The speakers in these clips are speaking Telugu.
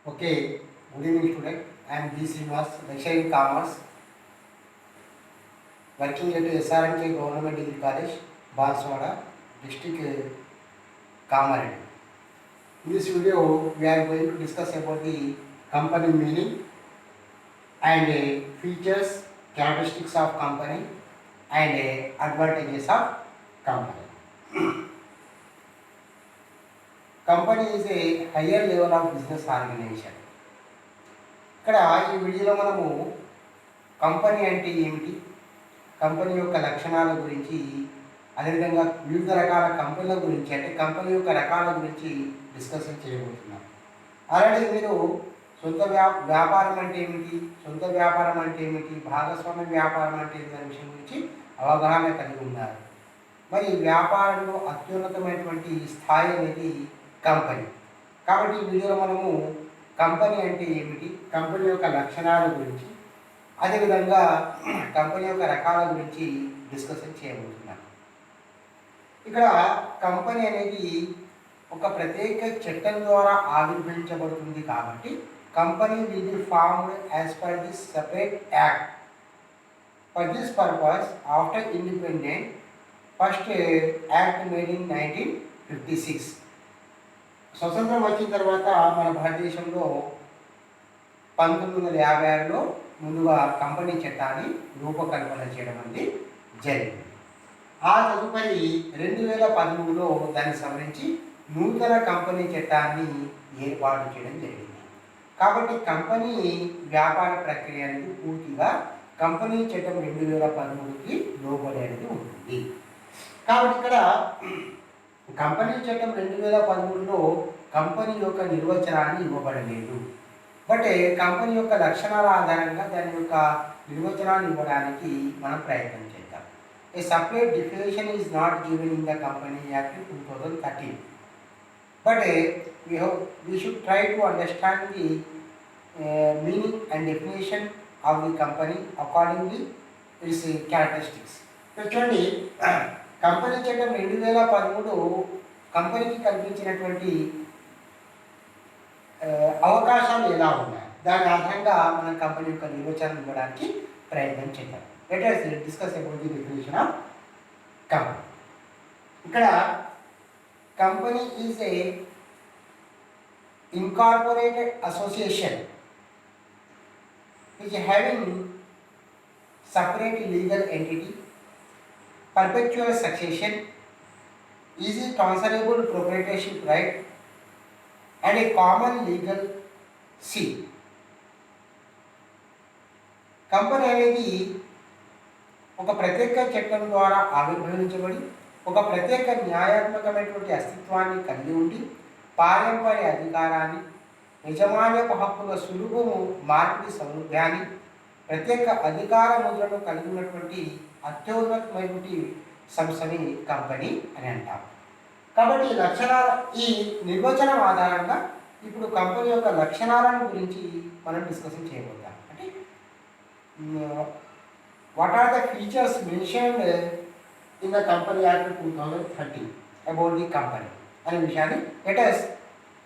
Okay, good evening student. I am B. Srinivas, lecturer in commerce, working at SRNK Government Degree College, Banswara, district Kamareddy. In this video, we are going to discuss about the company meaning and features, characteristics of company and advantages of company. Company is a higher level of business organization. ఇక్కడ ఈ వీడియోలో మనము కంపెనీ అంటే ఏమిటి, కంపెనీ యొక్క లక్షణాల గురించి, అదేవిధంగా వివిధ రకాల కంపెనీల గురించి అంటే కంపెనీ యొక్క రకాల గురించి డిస్కషన్ చేయబోతున్నాం. ఆల్రెడీ మీరు వ్యాపారం అంటే ఏమిటి, సొంత వ్యాపారం అంటే ఏమిటి, భాగస్వామ్య వ్యాపారం అంటే ఏమిటి అనే విషయం గురించి అవగాహన కలిగి ఉన్నారు. మరి వ్యాపారంలో అత్యున్నతమైనటువంటి స్థాయి అనేది కంపెనీ. కాబట్టి ఈ వీడియోలో మనము కంపెనీ అంటే ఏమిటి, కంపెనీ యొక్క లక్షణాల గురించి, అదేవిధంగా కంపెనీ యొక్క రకాల గురించి డిస్కషన్ చేయబోతున్నాం. ఇక్కడ కంపెనీ అనేది ఒక ప్రత్యేక చట్టం ద్వారా ఆవిర్భవించబడుతుంది కాబట్టి company will be formed as per this separate act. For this purpose after independent first act made in 1956. స్వతంత్రం వచ్చిన తర్వాత మన భారతదేశంలో 1956లో ముందుగా కంపెనీ చట్టాన్ని రూపకల్పన చేయడం అనేది జరిగింది. ఆ తదుపరి 2013లో దాన్ని సవరించి నూతన కంపెనీ చట్టాన్ని ఏర్పాటు చేయడం జరిగింది. కాబట్టి కంపెనీ వ్యాపార ప్రక్రియ అనేది పూర్తిగా కంపెనీ చట్టం 2013కి లోబడి అనేది ఉంటుంది. కాబట్టి ఇక్కడ కంపెనీ చట్టం 2013లో కంపెనీ యొక్క నిర్వచనాన్ని ఇవ్వబడలేదు. బట్ కంపెనీ యొక్క లక్షణాల ఆధారంగా దాని యొక్క నిర్వచనాన్ని ఇవ్వడానికి మనం ప్రయత్నం చేద్దాం. A separate definition is not given in the company act 2013. But we should try to understand the meaning and definition of the company accordingly its characteristics. చూడండి, కంపెనీ చట్టం 2013 కంపెనీకి కల్పించినటువంటి అవకాశాలు ఎలా ఉన్నాయి, దాని ఆధారంగా మనం కంపెనీ యొక్క నిర్వచనం ఇవ్వడానికి ప్రయత్నం చేద్దాం. Let us discuss about the definition of company. ఇక్కడ company is a incorporated association which having separate legal entity, perpetual succession, easy transferable proprietorship right and a common legal seal. Company అనేది ఒక ప్రత్యేక చట్టం ద్వారా ఆవిర్భవించబడి ఒక ప్రత్యేక న్యాయాత్మకమైనటువంటి అస్తిత్వాన్ని కలిగి ఉండి పారంపర్య అధికారాన్ని, యజమాన్యపు హక్కుల సులుభము మార్పిడి సౌలభ్యాన్ని, ప్రత్యేక అధికార ముద్రను కలిగి ఉన్నటువంటి అత్యున్నతమైనటువంటి సంస్థని కంపెనీ అని అంటారు. కాబట్టి ఈ నిర్వచనం ఆధారంగా ఇప్పుడు కంపెనీ యొక్క లక్షణాలను గురించి మనం డిస్కషన్ చేయబోతాం. అంటే what are the features mentioned in the company act 2013 about the company అనే విషయాన్ని let us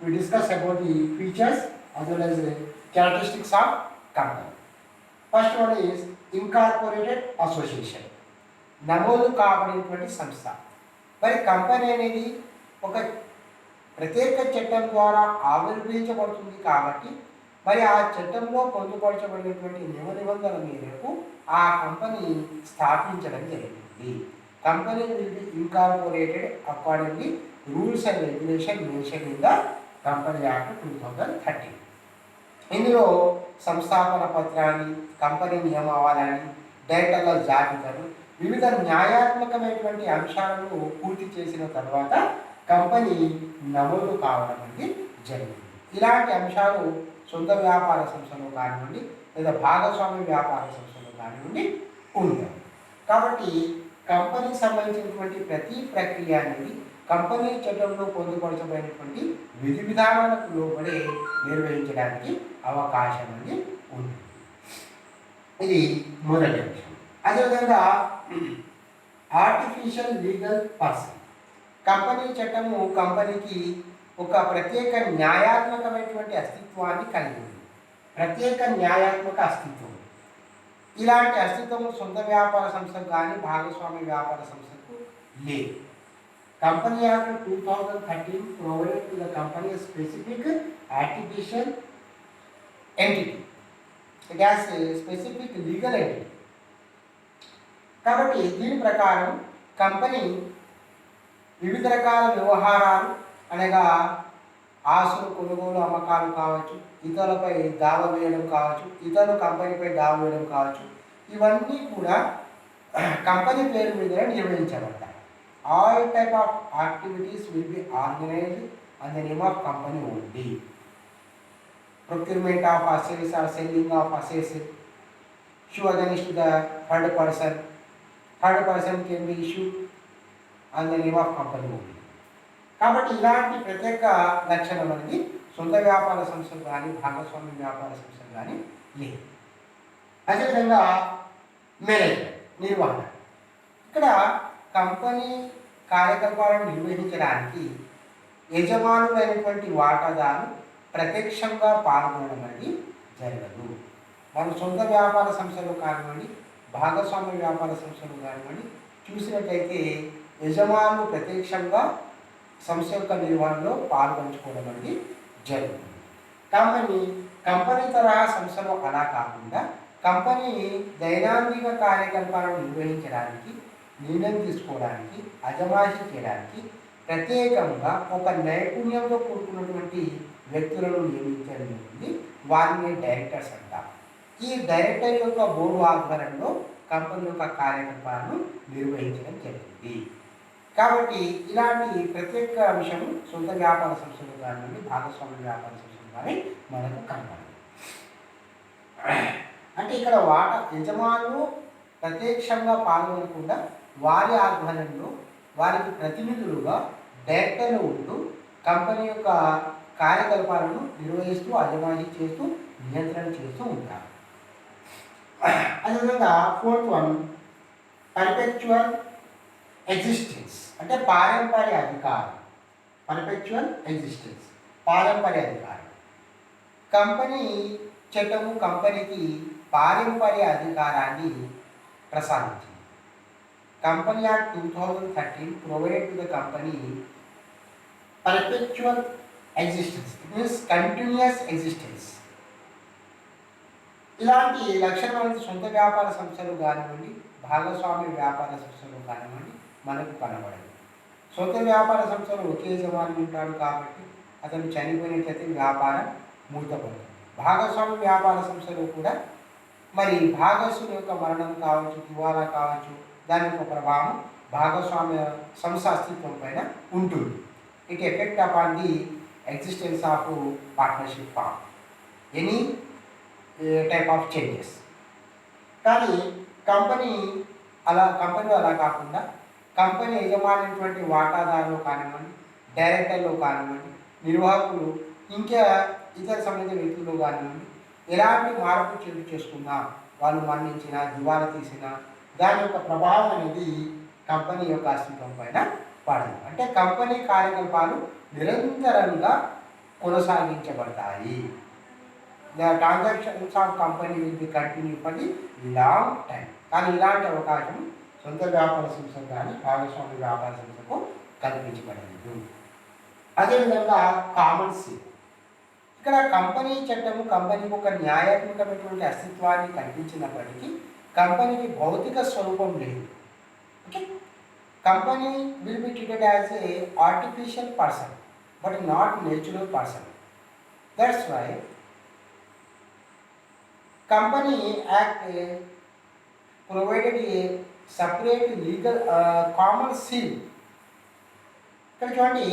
we discuss about the features as well as the characteristics of company. First one is incorporated association, నమోదు కాబడినటువంటి సంస్థ. మరి కంపెనీ అనేది ఒక ప్రత్యేక చట్టం ద్వారా ఆవిర్భవించబడుతుంది కాబట్టి మరి ఆ చట్టంలో పొందుపరచబడినటువంటి నిబంధనల మేరకు ఆ కంపెనీ స్థాపించడం జరిగింది. Company will B incorporated accordingly rules and regulation mention in the company act 2013. ఇందులో సంస్థాపన పత్రాన్ని, కంపెనీ నియమావళిని, డైరెక్టర్ల జాబితాను, వివిధ న్యాయాత్మకమైనటువంటి అంశాలను పూర్తి చేసిన తర్వాత కంపెనీ నమోదు కావడం అనేది జరిగింది. ఇలాంటి అంశాలు సొంత వ్యాపార సంస్థలో కానివ్వండి లేదా భాగస్వామ్య వ్యాపార సంస్థలో కానివ్వండి ఉంటాయి. కాబట్టి కంపెనీకి సంబంధించినటువంటి ప్రతి ప్రక్రియ అనేది కంపెనీ చట్టంలో పొందుపరచబడినటువంటి విధి విధానాలకు లోబడి నిర్వహించడానికి అవకాశం అనేది ఉంది. ఇది మొదటి అంశం. అదేవిధంగా ఆర్టిఫిషియల్ లీగల్ పర్సన్. కంపెనీ చట్టము కంపెనీకి ఒక ప్రత్యేక న్యాయాత్మకమైనటువంటి అస్తిత్వాన్ని కలిగి ఉంది. ప్రత్యేక న్యాయాత్మక అస్తిత్వం. ఇలాంటి అస్తిత్వం సొంత వ్యాపార సంస్థకు కానీ భాగస్వామ్య వ్యాపార సంస్థకు లేదు. Company act 2013 provided to the company a specific artificial entity. It has a specific legal entity. కాబట్టి దీని ప్రకారం కంపెనీ వివిధ రకాల వ్యవహారాలు అనగా ఆస్తులు కొనుగోలు అమ్మకాలు కావచ్చు, ఇతరులపై దావా వేయడం కావచ్చు, ఇతరులు కంపెనీపై దావా వేయడం కావచ్చు, ఇవన్నీ కూడా కంపెనీ పేరు మీద నిర్వహించబడతాయి. All type of activities will be organized on the name of company only. Procurement of assets or selling of assets, issue against the third person. Third person can be issued on the name of company only. కాబట్టి ఇలాంటి ప్రత్యేక లక్షణం అనేది సొంత వ్యాపార సంస్థలు కానీ భాగస్వామ్య వ్యాపార సంస్థలు కానీ లేదు. అదేవిధంగా మేనేజ్మెంట్ నిర్వహణ. ఇక్కడ కంపెనీ కార్యకలాపాలను నిర్వహించడానికి యజమానులైనటువంటి వాటాదారు ప్రత్యక్షంగా పాల్గొనడం అనేది జరగదు. మన సొంత వ్యాపార సంస్థలు కానివ్వండి, భాగస్వామ్య వ్యాపార సంస్థలు కానివ్వండి చూసినట్లయితే యజమానులు ప్రత్యక్షంగా సంస్థ యొక్క నిర్వహణలో పాల్పంచుకోవడం అనేది జరుగుతుంది. కంపెనీ తరహా సంస్థలు అలా కాకుండా కంపెనీ దైనందిక కార్యకలాపాలను నిర్వహించడానికి, నిర్ణయం తీసుకోవడానికి, అజమాయిషీ చేయడానికి ప్రత్యేకంగా ఒక నైపుణ్యంతో కూడుకున్నటువంటి వ్యక్తులను నియమించడం ఉంటుంది. వారిని డైరెక్టర్స్ అంటారు. ఈ డైరెక్టర్ యొక్క బోర్డు ఆధ్వర్యంలో కంపెనీ యొక్క కార్యకలాపాలను నిర్వహించడం జరుగుతుంది. కాబట్టి ఇలాంటి ప్రత్యేక విషయం సొంత వ్యాపార సంస్థలు కానివ్వండి, భాగస్వామ్య వ్యాపార సంస్థలు కానీ మనకు కనబడదు. అంటే ఇక్కడ యజమానులు ప్రత్యక్షంగా పాల్గొనకుండా వారి ఆధ్వర్యంలో వారికి ప్రతినిధులుగా డైరెక్టర్లు ఉంటూ కంపెనీ యొక్క కార్యకలాపాలను నిర్వహిస్తూ, అజమాయిషీ చేస్తూ, నియంత్రణ చేస్తూ ఉంటారు. అదేవిధంగా 4th one పర్పెచువల్ ఎగ్జిస్టెన్స్ అంటే పారంపర్య అధికారం. పర్పెచువల్ ఎగ్జిస్టెన్స్ పారంపర్య అధికారం. కంపెనీ చట్టము కంపెనీకి పారంపర్య అధికారాన్ని ప్రసాదించింది. Company act 2013 provided to the company perpetual existence. It means continuous existence. ఇలాంటి లక్షణాలు సొంత వ్యాపార సంస్థలు కానివ్వండి, భాగస్వామ్య వ్యాపార సంస్థలు కానివ్వండి మనకు కనబడదు. సొంత వ్యాపార సంస్థలు ఒకే యజమాని ఉంటాడు కాబట్టి అతను చనిపోయినట్లయితే వ్యాపారం మూతపడుతుంది. భాగస్వామ్య వ్యాపార సంస్థలు కూడా మరి భాగస్వామి యొక్క మరణం కావచ్చు, దివాలా కావచ్చు, దాని యొక్క ప్రభావం భాగస్వామ్య సంస్థ అస్తిత్వం పైన ఉంటుంది. It effect upon the existence of partnership firm any type of changes. కానీ కంపెనీలో అలా కాకుండా కంపెనీ యజమానైనటువంటి వాటాదారులు కానివ్వండి, డైరెక్టర్లు కానివ్వండి, నిర్వాహకులు, ఇంకా ఇతర సంబంధిత వ్యక్తులు కానివ్వండి ఎలాంటి మార్పు చెడు చేసుకున్నా, వాళ్ళు మరణించినా, దివాలా తీసినా దాని యొక్క ప్రభావం అనేది కంపెనీ యొక్క అస్తిత్వం పైన పడదు. అంటే కంపెనీ కార్యకలాపాలు నిరంతరంగా కొనసాగించబడతాయి. The transactions of company will be continue for the long time. కానీ ఇలాంటి అవకాశం సొంత వ్యాపార సంస్థకు కానీ భాగస్వామ్య వ్యాపార సంస్థకు కల్పించబడలేదు. అదేవిధంగా కామన్ సీల్. ఇక్కడ కంపెనీ చట్టము కంపెనీకి ఒక న్యాయాత్మకమైనటువంటి అస్తిత్వాన్ని కల్పించినప్పటికీ కంపెనీకి భౌతిక స్వరూపం లేదు. Okay, company will be treated as a artificial person but not natural person. That's why company act provided A separate legal common seal. ఇక్కడ చూడండి,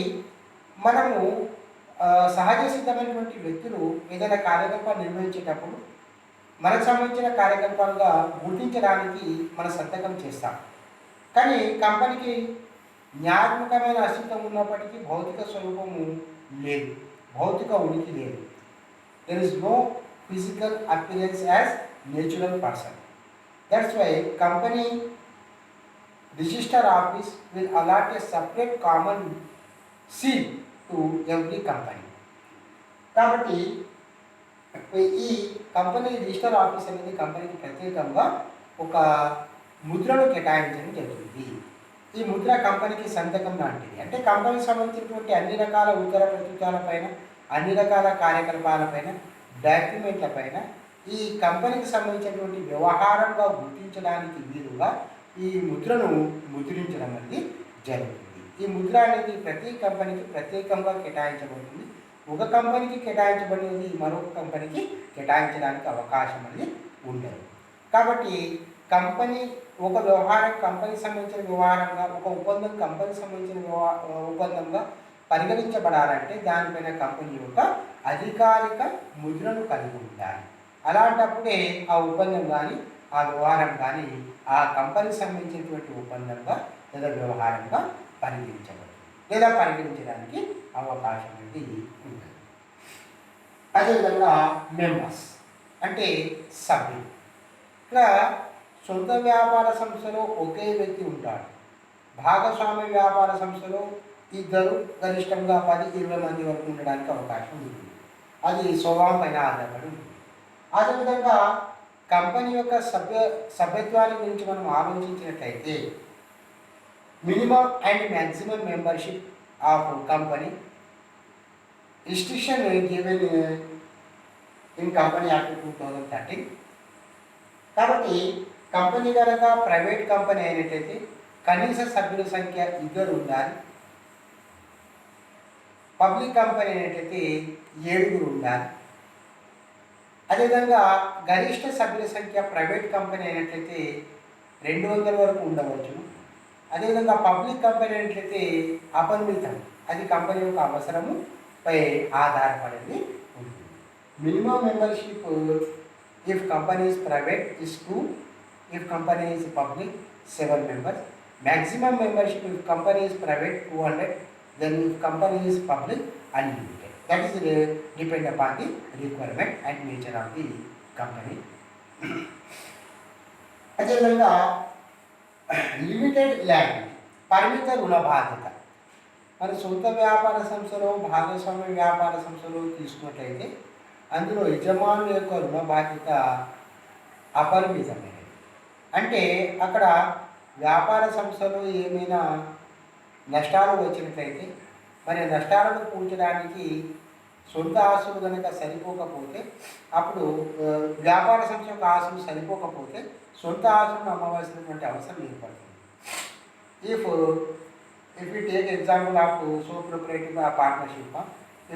మనము సహజ సిద్ధమైనటువంటి వ్యక్తులు ఏదైనా కార్యకలాపాలు నిర్వహించేటప్పుడు మనకు సంబంధించిన కార్యకలాపాలుగా గుర్తించడానికి మన సంతకం చేస్తాం. కానీ కంపెనీకి న్యాయాత్మకమైన అస్తిత్వం ఉన్నప్పటికీ భౌతిక స్వరూపము లేదు, భౌతిక ఉనికి లేదు. There is no physical appearance as natural person. That's why company register office will allot a separate common seal to every company. కాబట్టి ఈ కంపెనీ రిజిస్టర్ ఆఫీస్ అనేది కంపెనీకి ప్రత్యేకంగా ఒక ముద్రను కేటాయించడం జరుగుతుంది. ఈ ముద్ర కంపెనీకి సంతకం లాంటిది. అంటే కంపెనీకి సంబంధించినటువంటి అన్ని రకాల ఉత్తర ప్రస్తుతాలపైన, అన్ని రకాల కార్యకలాపాలపైన, డాక్యుమెంట్లపైన ఈ కంపెనీకి సంబంధించినటువంటి వ్యవహారంగా గుర్తించడానికి వీలుగా ఈ ముద్రను ముద్రించడం అనేది జరుగుతుంది. ఈ ముద్ర అనేది ప్రతి కంపెనీకి ప్రత్యేకంగా కేటాయించబడుతుంది. ఒక కంపెనీకి కేటాయించబడినది మరొక కంపెనీకి కేటాయించడానికి అవకాశం అనేది ఉండదు. కాబట్టి కంపెనీ ఒక వ్యవహారం కంపెనీకి సంబంధించిన వ్యవహారంగా, ఒక ఒప్పందం కంపెనీకి సంబంధించిన ఒప్పందంగా పరిగణించబడాలంటే దానిపైన కంపెనీ యొక్క అధికారిక ముద్రను కలిగి ఉండాలి. అలాంటప్పుడే ఆ ఒప్పందం కానీ ఆ వ్యవహారం కానీ ఆ కంపెనీకి సంబంధించినటువంటి ఒప్పందంగా లేదా వ్యవహారంగా పరిగణించబడుతుంది లేదా పరిగణించడానికి అవకాశం అనేది ఉంటుంది. అదేవిధంగా మెంబర్స్ అంటే సభ్యులు. ఇక్కడ సొంత వ్యాపార సంస్థలో ఒకే వ్యక్తి ఉంటాడు. భాగస్వామ్య వ్యాపార సంస్థలో ఇద్దరు, గరిష్టంగా 10-20 మంది వరకు ఉండడానికి అవకాశం ఉంటుంది. అది స్వభావం పైన ఆధారపడి ఉంటుంది. అదేవిధంగా కంపెనీ యొక్క సభ్యత్వాన్ని గురించి మనం ఆలోచించినట్లయితే minimum and maximum membership of company restriction given in company act 2013. కాబట్టి కంపెనీ కనుక ప్రైవేట్ కంపెనీ అయినట్లయితే కనీస సభ్యుల సంఖ్య 2 ఉండాలి. పబ్లిక్ కంపెనీ అయినట్లయితే 7 ఉండాలి. అదేవిధంగా గరిష్ట సభ్యుల సంఖ్య ప్రైవేట్ కంపెనీ అయినట్లయితే 200 వరకు ఉండవచ్చు. అదేవిధంగా పబ్లిక్ కంపెనీ అయినట్లయితే అపరిమితం, అది కంపెనీ యొక్క అవసరముపై ఆధారపడింది ఉంటుంది. Minimum membership if company is private is 2, if company is public 7 members. Maximum membership if company is private 200, then if company is public unlimited. That is depend upon the requirement and nature of the company. అదేవిధంగా లిమిటెడ్ లయబిలిటీ పరిమిత రుణ బాధ్యత. మరి సొంత వ్యాపార సంస్థలో భాగస్వామ్య వ్యాపార సంస్థలో తీసుకున్నట్లయితే అందులో యజమానుల యొక్క రుణ బాధ్యత అపరిమితమైనది. అంటే అక్కడ వ్యాపార సంస్థలో ఏమైనా నష్టాలు వచ్చినట్లయితే మరి నష్టాలను పూడ్చడానికి సొంత ఆస్తులు కనుక సరిపోకపోతే అప్పుడు వ్యాపార సంస్థ యొక్క ఆస్తులు సరిపోకపోతే సొంత ఆస్తులను అమ్మవలసినటువంటి అవసరం ఏర్పడుతుంది. If you take example of so proprietary partnership,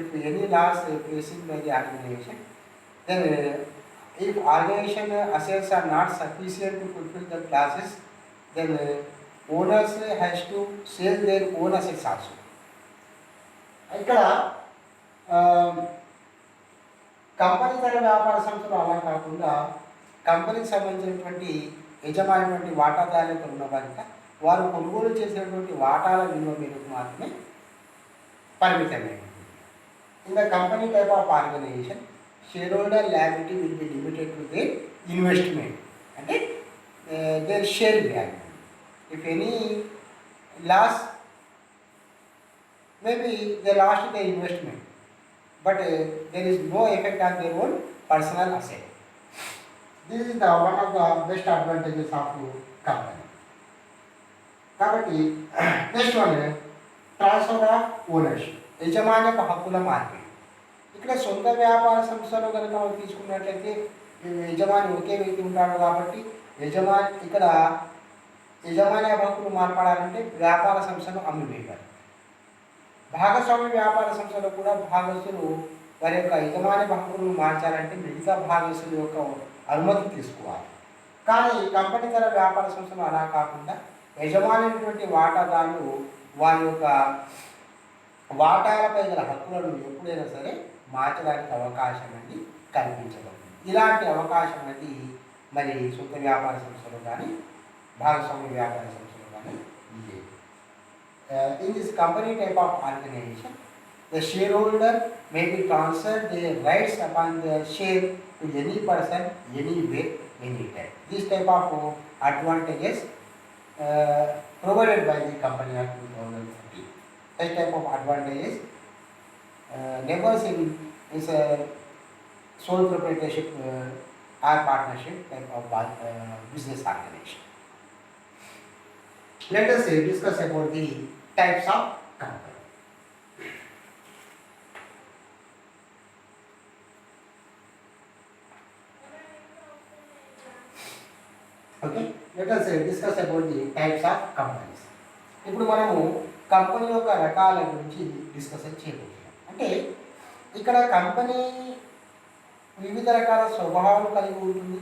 if any loss facing by the organisation, then if organization assets are not sufficient to fulfill the classes, then owners has to sell their own assets also. ఇక్కడ కంపెనీ తర వ్యాపార సంస్థలు అలా కాకుండా కంపెనీకి సంబంధించినటువంటి యజమాని వాటాదారులకు ఉన్న బాధ్యత వారు కొనుగోలు చేసినటువంటి వాటాల విలువ మేరకు మాత్రమే పరిమితమైనది. In the company type of organisation shareholder liability will be limited to their investment and their share value. If any loss, maybe they lost their investment, but there is no effect on their own personal asset. This is the one of the best advantages of company. కాబట్టి next one transfer of ownership, యజమాన్యపు హక్కుల మార్పిడి. ఇక్కడ సొంత వ్యాపార సంస్థలో కనుక మనం తీసుకున్నట్లయితే యజమాని ఒకే వ్యక్తి ఉంటాడు కాబట్టి ఇక్కడ యజమాని హక్కులు మార్పడాలంటే వ్యాపార సంస్థను అమ్మివేయాలి. భాగస్వామ్య వ్యాపార సంస్థలో కూడా భాగస్తులు వారి యొక్క యజమాని హక్కులను మార్చాలంటే మిగతా భాగస్తుల యొక్క అనుమతి తీసుకోవాలి. కానీ కంపెనీ తర వ్యాపార సంస్థలు అలా కాకుండా యజమాని వాటాదారులు వారి యొక్క వాటాలపై గల హక్కులను ఎప్పుడైనా సరే మార్చడానికి అవకాశం అనేది కల్పించబడుతుంది. ఇలాంటి అవకాశం అనేది మరి సొంత వ్యాపార సంస్థలు కానీ భాగస్వామ్య వ్యాపార సంస్థలు కానీ లేదు. In this company type of organization the share holder may be transfer the rights upon the share to any person any way any time. This type of advantages provided by the company act 2013. Such type of advantages numbers in is sole proprietorship or partnership type of business organization. Let us discuss about the types of company. Okay, let us discuss about the types of companies. ఇప్పుడు మనము కంపెనీ యొక్క రకాల గురించి డిస్కషన్ చేయబోతున్నాం. అంటే ఇక్కడ కంపెనీ వివిధ రకాల స్వభావాలు కలిగి ఉంటుంది.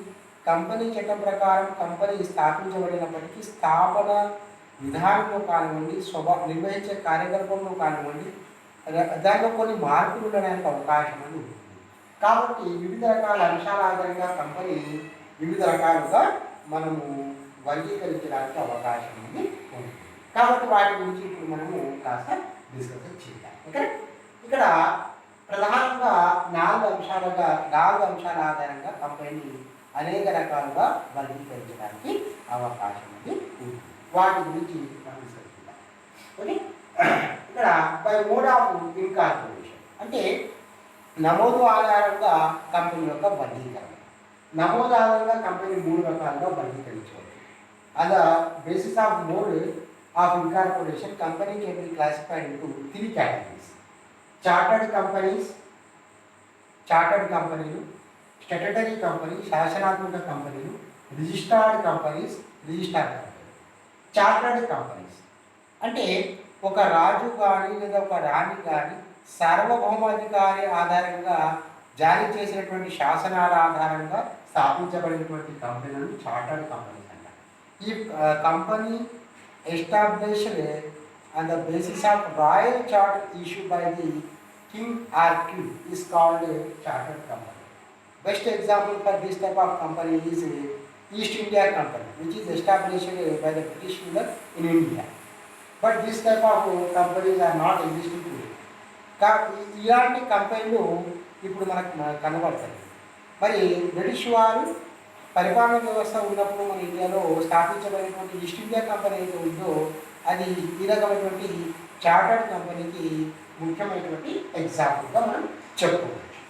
కంపెనీ చట్టం ప్రకారం కంపెనీ స్థాపించబడినప్పటికీ స్థాపన విధానంలో కానివ్వండి, నిర్వహించే కార్యకలాపంలో కానివ్వండి, దాంట్లో కొన్ని మార్పులు ఉండడానికి అవకాశం అని ఉంటుంది. కాబట్టి వివిధ రకాల అంశాల ఆధారంగా కంపెనీ వివిధ రకాలుగా మనము వర్గీకరించడానికి అవకాశం ఉంది. కాబట్టి వాటి గురించి ఇప్పుడు మనము కాస్త డిస్కషన్ చేద్దాం. ఓకే, ఇక్కడ ప్రధానంగా నాలుగు అంశాల ఆధారంగా కంపెనీ అనేక రకాలుగా వర్గీకరించడానికి అవకాశం ఉంది. వాటి గురించి మనం చదువుకుందాం. ఓకే, ఇక్కడ బై మోడ్ ఆఫ్ ఇన్కార్పొరేషన్ అంటే నమోదు ఆధారంగా కంపెనీ యొక్క వర్గీకరణ. నమోదు ఆధారంగా కంపెనీ మూడు రకాలుగా వర్గీకరించవచ్చు. అద basis of mode of incorporation company can be classified into 3 categories: chartered కంపెనీలు, స్టాట్యుటరీ కంపెనీ, శాసనాత్మక కంపెనీలు, రిజిస్టర్డ్ కంపెనీస్. చార్టర్డ్ కంపెనీస్ అంటే ఒక రాజు కానీ లేదా ఒక రాణి కానీ సార్వభౌమాధికారి ఆధారంగా జారీ చేసినటువంటి శాసనాల ఆధారంగా స్థాపించబడినటువంటి కంపెనీలు చార్టర్డ్ కంపెనీస్ అంటారు. ఈ company established on the basis of royal charter issued by the king or queen is called a chartered company. Best example for this type of company is East India Company, which is established by the British ruler in India. But this type of companies are not existing today. ఇలాంటి కంపెనీలు ఇప్పుడు మనకు కనబడతాయి. మరి బ్రిటిష్ వారు పరిపాలన వ్యవస్థ ఉన్నప్పుడు మన ఇండియాలో స్థాపించబడినటువంటి ఈస్ట్ ఇండియా కంపెనీ అయితే ఉందో అది ఈ రకమైనటువంటి చార్టర్డ్ కంపెనీకి ముఖ్యమైనటువంటి ఎగ్జాంపుల్గా మనం చెప్పుకోవచ్చు.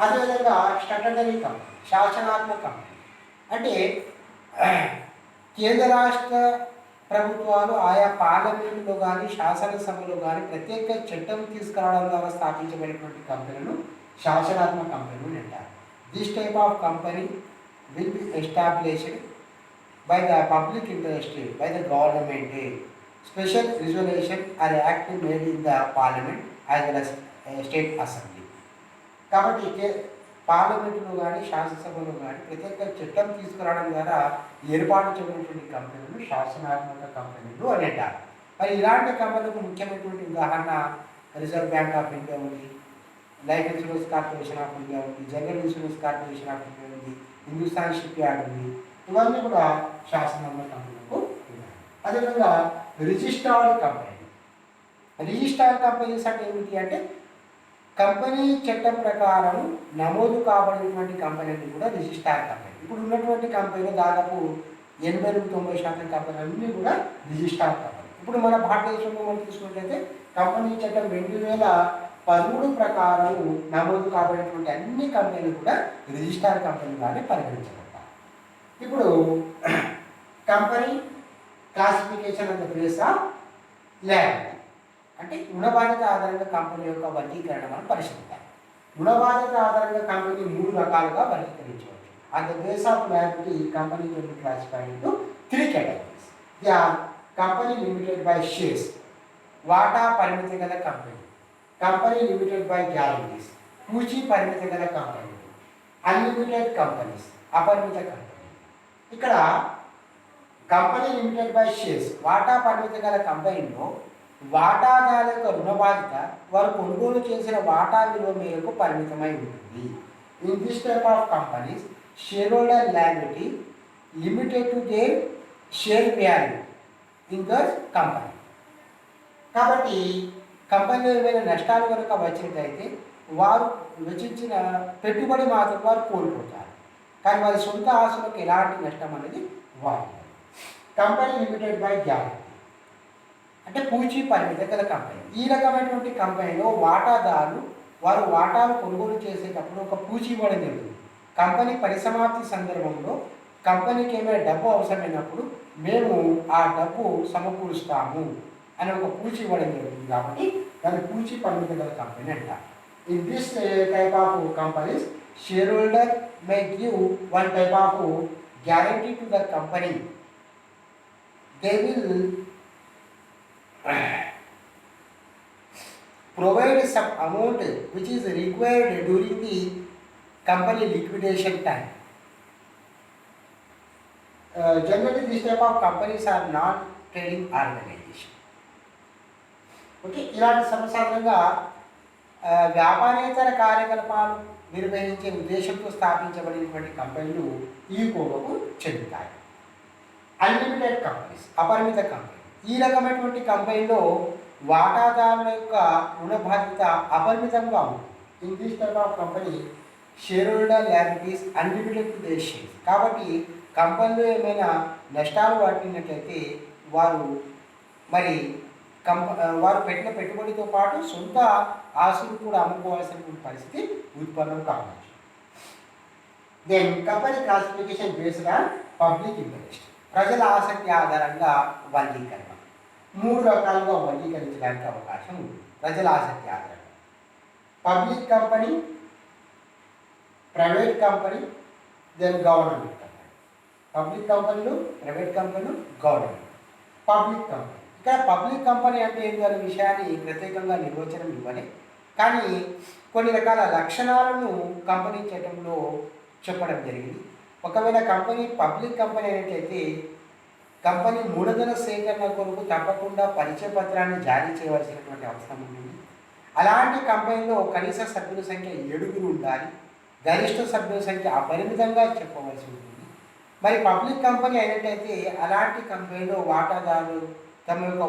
అదేవిధంగా స్టాట్యుటరీ కంపెనీ, శాసనాత్మక కంపెనీ అంటే కేంద్ర రాష్ట్ర ప్రభుత్వాలు ఆయా పార్లమెంటులో కానీ శాసనసభలో కానీ ప్రత్యేక చట్టం తీసుకురావడం ద్వారా స్థాపించబడినటువంటి కంపెనీలు శాసనాత్మక కంపెనీలు అంటారు. This type of company will be established by the public interest by the government. Special resolution are act made in the parliament as well as state assembly. కాబట్టి పార్లమెంటులో కానీ శాసనసభలో కానీ ప్రత్యేక చట్టం తీసుకురావడం ద్వారా ఏర్పాటు చేయబడినటువంటి కంపెనీలు శాసనాత్మక కంపెనీలు అని అంటారు. మరి ఇలాంటి కంపెనీలకు ముఖ్యమైనటువంటి ఉదాహరణ రిజర్వ్ బ్యాంక్ ఆఫ్ ఇండియా ఉంది, Life Insurance Corporation of India ఉంది, General Insurance Corporation of India ఉంది, హిందుస్థాన్ షిప్ యార్డ్ ఉంది. ఇవన్నీ కూడా శాసనాత్మక కంపెనీలకు ఉన్నాయి. అదేవిధంగా రిజిస్టర్డ్ కంపెనీస్ అంటే ఏమిటి అంటే కంపెనీ చట్టం ప్రకారం నమోదు కాబడినటువంటి కంపెనీలు కూడా రిజిస్టర్డ్ కంపెనీ. ఇప్పుడు ఉన్నటువంటి కంపెనీలు దాదాపు 80-90% కంపెనీలన్నీ కూడా రిజిస్టర్డ్ కంపెనీ. ఇప్పుడు మన భారతదేశంలో మనం తీసుకున్నట్లయితే కంపెనీ చట్టం 2013 ప్రకారం నమోదు కాబడినటువంటి అన్ని కంపెనీలు కూడా రిజిస్టర్డ్ కంపెనీగానే పరిగణించబడతాయి. ఇప్పుడు company classification of the place of land అంటే రుణబాధ్యత ఆధారంగా కంపెనీ యొక్క వర్గీకరణ మనం పరిశీలిద్దాం. రుణబాధ్యత ఆధారంగా కంపెనీ 3 రకాలుగా వర్గీకరించవచ్చు. On the base of liability company can be classified into 3 categories. They are company limited by shares, వాటా పరిమితి గల company, company limited by guarantees, పూచీ పరిమితి గల కంపెనీ, అన్లిమిటెడ్ కంపెనీస్, అపరిమిత కంపెనీ. ఇక్కడ కంపెనీ లిమిటెడ్ బై షేర్స్ వాటా పరిమితి గల కంపెనీలో వాటాదారుల యొక్క రుణ బాధ్యత వారు కొనుగోలు చేసిన వాటా విలువ మేరకు పరిమితమై ఉంటుంది. In this type of companies share holder liability limited to their share value in the company. కాబట్టి కంపెనీలో ఏమైనా నష్టాలు కనుక వచ్చినట్లయితే వారు వెచ్చించిన పెట్టుబడి మాత్రం వారు కోల్పోతారు, కానీ వారి సొంత ఆస్తులకు ఎలాంటి నష్టం అనేది వారు. కంపెనీ లిమిటెడ్ బై గ్యారంటీ అంటే పూచీ పరిమితి గల కంపెనీ. ఈ రకమైనటువంటి కంపెనీలో వాటాదారులు వారు వాటాలు కొనుగోలు చేసేటప్పుడు ఒక పూచీ ఇవ్వడం జరుగుతుంది. కంపెనీ పరిసమాప్తి సందర్భంలో కంపెనీకి ఏమైనా డబ్బు అవసరమైనప్పుడు మేము ఆ డబ్బు సమకూరుస్తాము అని ఒక పూచీ ఇవ్వడం జరుగుతుంది. కాబట్టి దాన్ని పూచీ పరిమిత గల కంపెనీ అంటారు. In this type of companies share holder may give one type of guarantee to the company. They will provide some amount which is required during the company liquidation time. Generally this type of companies are non-trading organization. Okay, ఇలాంటి సర్వసాధారణంగా వ్యాపారేతర కార్యకలాపాలు నిర్వహించే ఉద్దేశంతో స్థాపించబడినటువంటి కంపెనీలు ఈ కోవకు చెందుతాయి. అన్లిమిటెడ్ కంపెనీస్, అపరిమిత కంపెనీ. ఈ రకమైనటువంటి కంపెనీలో వాటాదారుల యొక్క రుణ బాధ్యత అపరిమితంగా ఉంది. In this type of company share holder liabilities unlimited to their shares. కాబట్టి కంపెనీలో ఏమైనా నష్టాలు వాటినట్లయితే వారు మరి వారు పెట్టిన పెట్టుబడితో పాటు సొంత ఆస్తులు కూడా అమ్ముకోవాల్సిన పరిస్థితి ఉత్పన్నం కావచ్చు. Then company classification based on public interest. ప్రజల ఆసక్తి ఆధారంగా వర్గీకరణ 3 రకాలుగా వర్గీకరించడానికి అవకాశం ఉంది. ప్రజల ఆసక్తి ఆధారంగా public company, private company, then government company. Public కంపెనీలు, ప్రైవేట్ కంపెనీలు, గవర్నమెంట్. పబ్లిక్ కంపెనీ, ఇక్కడ పబ్లిక్ కంపెనీ అంటే ఏంటి అనే విషయాన్ని ప్రత్యేకంగా నిర్వచనం ఇవ్వాలి. కానీ కొన్ని రకాల లక్షణాలను కంపెనీ చట్టంలో చెప్పడం జరిగింది. ఒకవేళ కంపెనీ పబ్లిక్ కంపెనీ అయినట్లయితే కంపెనీ మూలధన సేకరణ కొరకు తప్పకుండా పరిచయ పత్రాన్ని జారీ చేయవలసినటువంటి అవసరం ఉంటుంది. అలాంటి కంపెనీలో కనీస సభ్యుల సంఖ్య 7 ఉండాలి. గరిష్ట సభ్యుల సంఖ్య అపరిమితంగా చెప్పవలసి ఉంటుంది. మరి పబ్లిక్ కంపెనీ అయినట్లయితే అలాంటి కంపెనీలో వాటాదారులు తమ యొక్క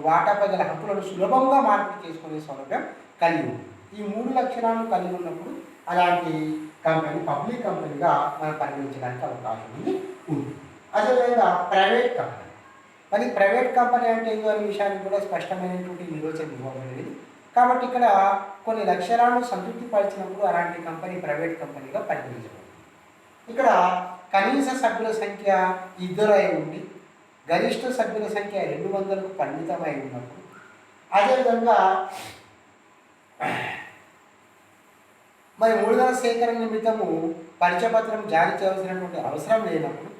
వాటాపై గల హక్కులను సులభంగా మార్పిడి చేసుకునే సౌలభ్యం కలిగి ఉంటుంది. ఈ 3 లక్షణాలను కలిగి ఉన్నప్పుడు అలాంటి కంపెనీ పబ్లిక్ కంపెనీగా మనం పరిగణించడానికి అవకాశం ఉంది. అదేవిధంగా ప్రైవేట్ కంపెనీ. మరి ప్రైవేట్ కంపెనీ అంటే ఏదో అనే విషయానికి కూడా స్పష్టమైనటువంటి నిర్వచనం ఇవ్వబడింది. కాబట్టి ఇక్కడ కొన్ని లక్షణాలను సంతృప్తిపరిచినప్పుడు అలాంటి కంపెనీ ప్రైవేట్ కంపెనీగా పరిగణించబడుతుంది. ఇక్కడ కనీస సభ్యుల సంఖ్య 2 అయి ఉండి గరిష్ట సభ్యుల సంఖ్య 200కు పరిమితమై ఉన్నప్పుడు, అదేవిధంగా మరి మూలధన సేకరణ నిమిత్తము పరిచయపత్రం జారీ చేయవలసినటువంటి అవసరం లేనప్పుడు,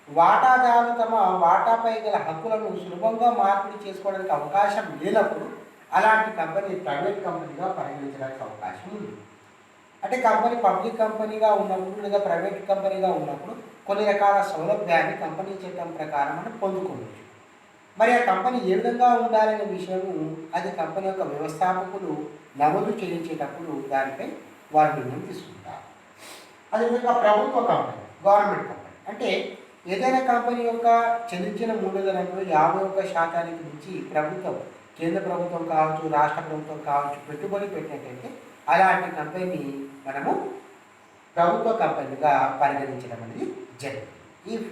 వాటాదారులు తమ వాటాపై గల హక్కులను సులభంగా మార్పిడి చేసుకోవడానికి అవకాశం లేనప్పుడు అలాంటి కంపెనీ ప్రైవేట్ కంపెనీగా పరిగణించడానికి అవకాశం ఉంది. అంటే కంపెనీ పబ్లిక్ కంపెనీగా ఉన్నప్పుడు లేదా ప్రైవేట్ కంపెనీగా ఉన్నప్పుడు కొన్ని రకాల సౌలభ్యాన్ని కంపెనీ చట్టం ప్రకారం మనం పొందుకోవచ్చు. మరి ఆ కంపెనీ ఏ విధంగా ఉండాలనే విషయము అది కంపెనీ యొక్క వ్యవస్థాపకులు నమోదు చేయించేటప్పుడు దానిపై వారు నిర్ణయం తీసుకుంటారు. అదేవిధంగా ప్రభుత్వ కంపెనీ, గవర్నమెంట్ కంపెనీ అంటే ఏదైనా కంపెనీ యొక్క చెల్లించిన మూలధనంలో 51% మించి ప్రభుత్వం, కేంద్ర ప్రభుత్వం కావచ్చు, రాష్ట్ర ప్రభుత్వం కావచ్చు పెట్టుబడి పెట్టినట్టయితే అలాంటి కంపెనీ మనము ప్రభుత్వ కంపెనీగా పరిగణించడం అనేది జరిగింది. If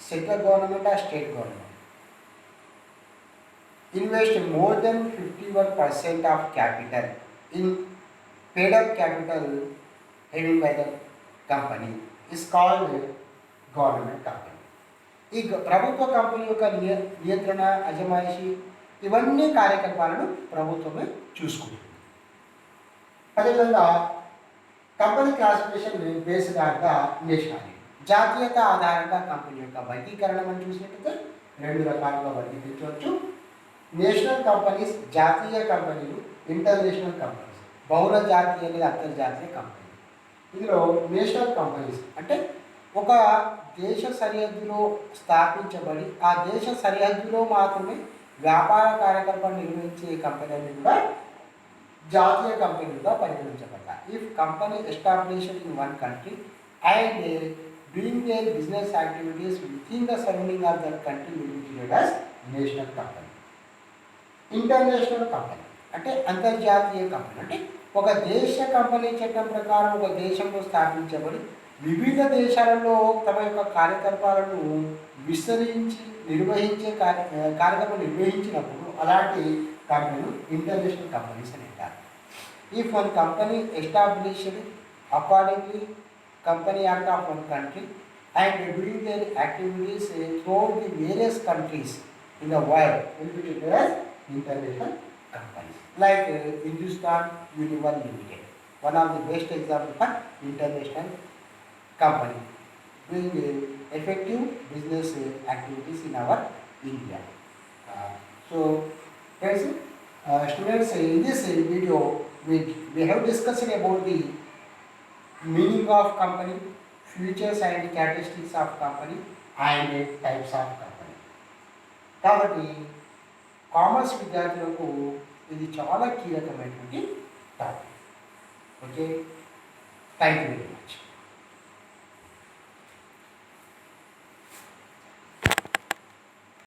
central government or state government invest more than 51% of capital in paid up capital held by the company is called government company. ఈ ప్రభుత్వ కంపెనీ యొక్క నియంత్రణ, అజమాయిషి ఇవన్నీ కార్యకలాపాలను ప్రభుత్వమే చూసుకుంటుంది. అదేవిధంగా కంపెనీ క్లాసిఫికేషన్ బేస్డ్ నేషనాలిటీ, జాతీయత ఆధారంగా కంపెనీ యొక్క వర్గీకరణ మనం చూసినట్లయితే 2 రకాలుగా వర్గీకరించవచ్చు. నేషనల్ కంపెనీస్, జాతీయ కంపెనీలు, ఇంటర్నేషనల్ కంపెనీస్, బహుళ జాతీయ లేదా అంతర్జాతీయ కంపెనీ. ఇందులో నేషనల్ కంపెనీస్ అంటే ఒక దేశ సరిహద్దులో స్థాపించబడి ఆ దేశ సరిహద్దులో మాత్రమే వ్యాపార కార్యకలాపాలు నిర్వహించే కంపెనీలు కూడా జాతీయ కంపెనీలుగా పరిగణించబడతాయి. If company established in one country and doing their business activities with in the surrounding of that country will be treated as national company. International company అంటే అంతర్జాతీయ కంపెనీ అంటే ఒక దేశ కంపెనీ చట్టం ప్రకారం ఒక దేశంలో స్థాపించబడి వివిధ దేశాలలో తమ యొక్క కార్యకలాపాలను విస్తరించి నిర్వహించే కార్యక్రమం నిర్వహించినప్పుడు అలాంటి కంపెనీలు ఇంటర్నేషనల్ కంపెనీస్ అని అంటారు. If one company established accordingly Company Act of one country and doing their activities throughout the various countries in the world will be treated as international companies. Like Hindustan Unilever Limited, one of the best example for international company doing effective business activities in our India. So, friends, students, in this video, we have discussed about the meaning of company, features and characteristics of company, and types of company. కాబట్టి కామర్స్ విద్యార్థులకు ఇది చాలా కీలకమైనటువంటి topic. Okay, thank you very much.